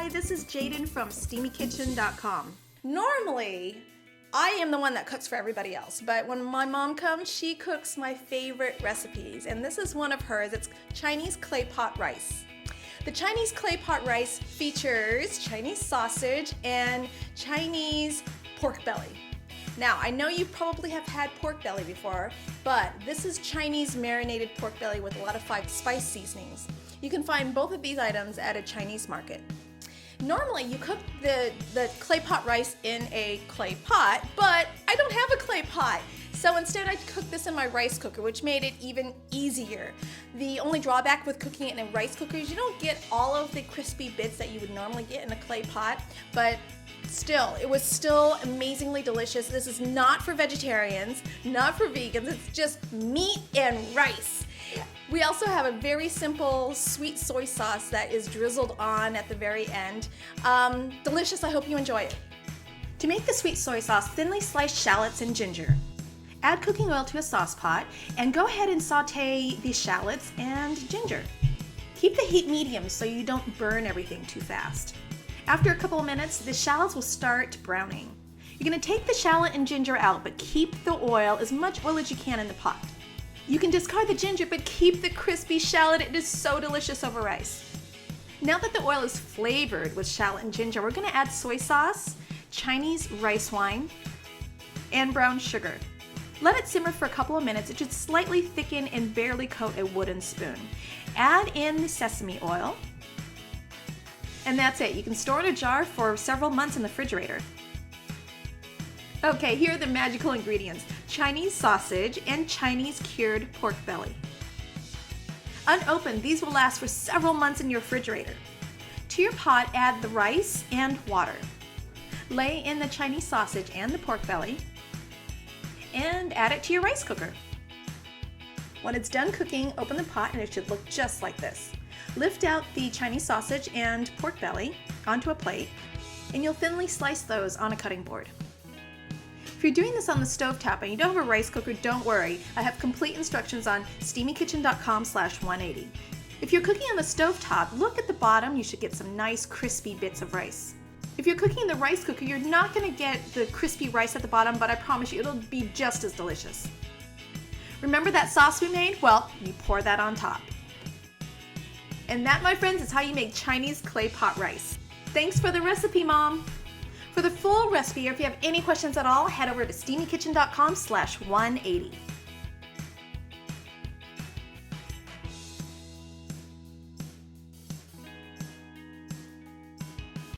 Hi, this is Jaden from steamykitchen.com. Normally, I am the one that cooks for everybody else, but when my mom comes, she cooks my favorite recipes, and this is one of hers. It's Chinese clay pot rice. The Chinese clay pot rice features Chinese sausage and Chinese pork belly. Now, I know you probably have had pork belly before, but this is Chinese marinated pork belly with a lot of 5 spice seasonings. You can find both of these items at a Chinese market. Normally, you cook the clay pot rice in a clay pot, but I don't have a clay pot. So instead, I cooked this in my rice cooker, which made it even easier. The only drawback with cooking it in a rice cooker is you don't get all of the crispy bits that you would normally get in a clay pot, but still, it was still amazingly delicious. This is not for vegetarians, not for vegans, it's just meat and rice. We also have a very simple sweet soy sauce that is drizzled on at the very end. Delicious, I hope you enjoy it. To make the sweet soy sauce, thinly slice shallots and ginger. Add cooking oil to a sauce pot and go ahead and saute the shallots and ginger. Keep the heat medium so you don't burn everything too fast. After a couple of minutes, the shallots will start browning. You're going to take the shallot and ginger out, but keep the oil, as much oil as you can in the pot. You can discard the ginger, but keep the crispy shallot. It is so delicious over rice. Now that the oil is flavored with shallot and ginger, we're going to add soy sauce, Chinese rice wine, and brown sugar. Let it simmer for a couple of minutes. It should slightly thicken and barely coat a wooden spoon. Add in the sesame oil, and that's it. You can store in a jar for several months in the refrigerator. Okay, here are the magical ingredients: Chinese sausage and Chinese cured pork belly. Unopened, these will last for several months in your refrigerator. To your pot, add the rice and water. Lay in the Chinese sausage and the pork belly, and add it to your rice cooker. When it's done cooking, open the pot and it should look just like this. Lift out the Chinese sausage and pork belly onto a plate, and you'll thinly slice those on a cutting board. If you're doing this on the stovetop and you don't have a rice cooker, don't worry. I have complete instructions on steamykitchen.com/180. If you're cooking on the stovetop, look at the bottom. You should get some nice crispy bits of rice. If you're cooking in the rice cooker, you're not going to get the crispy rice at the bottom, but I promise you it'll be just as delicious. Remember that sauce we made? Well, you pour that on top. And that, my friends, is how you make Chinese clay pot rice. Thanks for the recipe, Mom. For the full recipe, or if you have any questions at all, head over to steamykitchen.com/180.